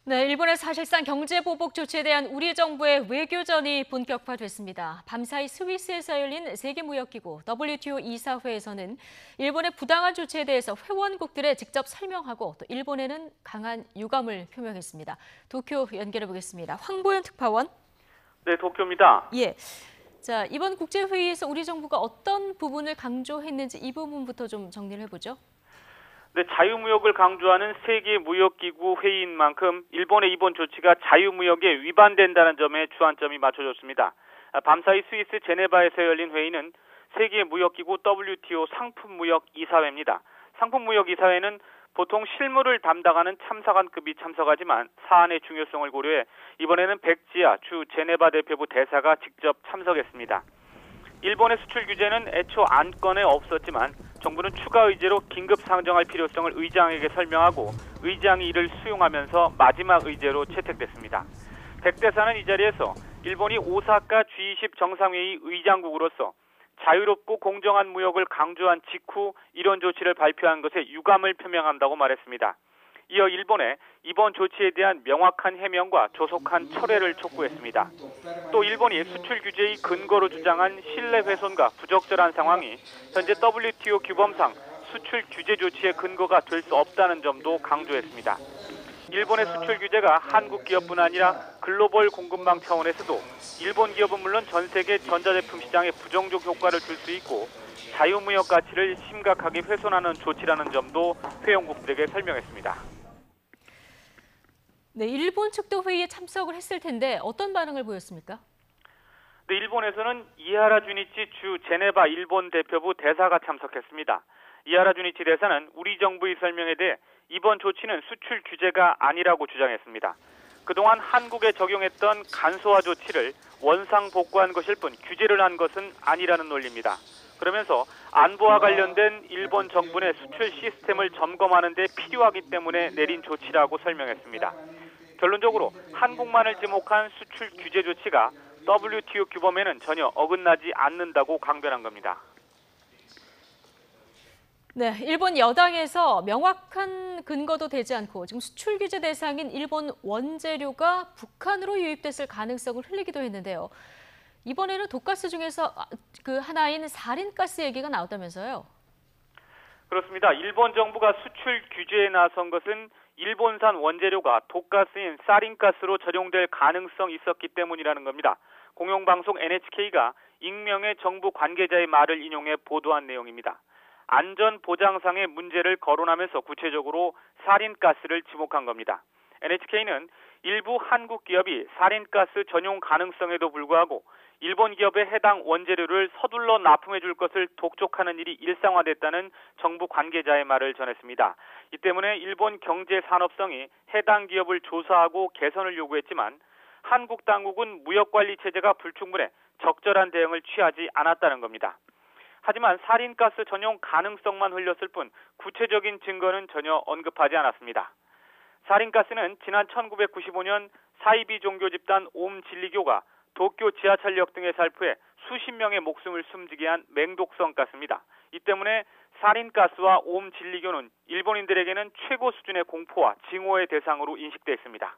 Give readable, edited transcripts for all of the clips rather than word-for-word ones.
네, 일본의 사실상 경제보복 조치에 대한 우리 정부의 외교전이 본격화됐습니다. 밤사이 스위스에서 열린 세계무역기구 WTO 이사회에서는 일본의 부당한 조치에 대해서 회원국들에 직접 설명하고 또 일본에는 강한 유감을 표명했습니다. 도쿄 연결해 보겠습니다. 황보현 특파원. 네, 도쿄입니다. 예. 자, 이번 국제회의에서 우리 정부가 어떤 부분을 강조했는지 이 부분부터 좀 정리를 해보죠. 네, 자유무역을 강조하는 세계무역기구 회의인 만큼 일본의 이번 조치가 자유무역에 위반된다는 점에 주안점이 맞춰졌습니다. 밤사이 스위스 제네바에서 열린 회의는 세계무역기구 WTO 상품무역 이사회입니다. 상품무역 이사회는 보통 실무를 담당하는 참사관급이 참석하지만 사안의 중요성을 고려해 이번에는 백지아 주 제네바 대표부 대사가 직접 참석했습니다. 일본의 수출 규제는 애초 안건에 없었지만 정부는 추가 의제로 긴급 상정할 필요성을 의장에게 설명하고 의장이 이를 수용하면서 마지막 의제로 채택됐습니다. 백 대사는 이 자리에서 일본이 오사카 G20 정상회의 의장국으로서 자유롭고 공정한 무역을 강조한 직후 이런 조치를 발표한 것에 유감을 표명한다고 말했습니다. 이어 일본에 이번 조치에 대한 명확한 해명과 조속한 철회를 촉구했습니다. 또 일본이 수출 규제의 근거로 주장한 신뢰훼손과 부적절한 상황이 현재 WTO 규범상 수출 규제 조치의 근거가 될 수 없다는 점도 강조했습니다. 일본의 수출 규제가 한국 기업뿐 아니라 글로벌 공급망 차원에서도 일본 기업은 물론 전 세계 전자제품 시장에 부정적 효과를 줄 수 있고 자유무역 가치를 심각하게 훼손하는 조치라는 점도 회원국들에게 설명했습니다. 네, 일본 측도 회의에 참석을 했을 텐데 어떤 반응을 보였습니까? 네, 일본에서는 이하라 주니치 주 제네바 일본 대표부 대사가 참석했습니다. 이하라 주니치 대사는 우리 정부의 설명에 대해 이번 조치는 수출 규제가 아니라고 주장했습니다. 그동안 한국에 적용했던 간소화 조치를 원상 복구한 것일 뿐 규제를 한 것은 아니라는 논리입니다. 그러면서 안보와 관련된 일본 정부의 수출 시스템을 점검하는 데 필요하기 때문에 내린 조치라고 설명했습니다. 결론적으로 한국만을 지목한 수출 규제 조치가 WTO 규범에는 전혀 어긋나지 않는다고 강변한 겁니다. 네, 일본 여당에서 명확한 근거도 되지 않고 지금 수출 규제 대상인 일본 원재료가 북한으로 유입됐을 가능성을 흘리기도 했는데요. 이번에는 독가스 중에서 그 하나인 사린가스 얘기가 나왔다면서요? 그렇습니다. 일본 정부가 수출 규제에 나선 것은 일본산 원재료가 독가스인 사린가스로 전용될 가능성이 있었기 때문이라는 겁니다. 공영방송 NHK가 익명의 정부 관계자의 말을 인용해 보도한 내용입니다. 안전보장상의 문제를 거론하면서 구체적으로 사린가스를 지목한 겁니다. NHK는 일부 한국 기업이 사린가스 전용 가능성에도 불구하고 일본 기업의 해당 원재료를 서둘러 납품해 줄 것을 독촉하는 일이 일상화됐다는 정부 관계자의 말을 전했습니다. 이 때문에 일본 경제산업성이 해당 기업을 조사하고 개선을 요구했지만 한국 당국은 무역관리 체제가 불충분해 적절한 대응을 취하지 않았다는 겁니다. 하지만 사린가스 전용 가능성만 흘렸을 뿐 구체적인 증거는 전혀 언급하지 않았습니다. 사린가스는 지난 1995년 사이비 종교 집단 옴 진리교가 도쿄 지하철역 등에 살포해 수십 명의 목숨을 숨지게 한 맹독성 가스입니다. 이 때문에 사린가스와 옴 진리교는 일본인들에게는 최고 수준의 공포와 징후의 대상으로 인식됐습니다.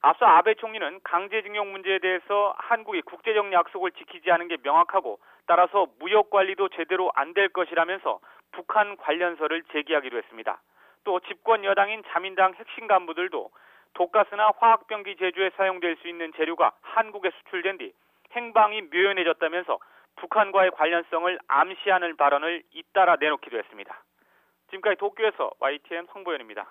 앞서 아베 총리는 강제징용 문제에 대해서 한국이 국제적 약속을 지키지 않은 게 명확하고 따라서 무역 관리도 제대로 안 될 것이라면서 북한 관련서를 제기하기도 했습니다. 또 집권 여당인 자민당 핵심 간부들도 독가스나 화학병기 제조에 사용될 수 있는 재료가 한국에 수출된 뒤 행방이 묘연해졌다면서 북한과의 관련성을 암시하는 발언을 잇따라 내놓기도 했습니다. 지금까지 도쿄에서 YTN 황보현입니다.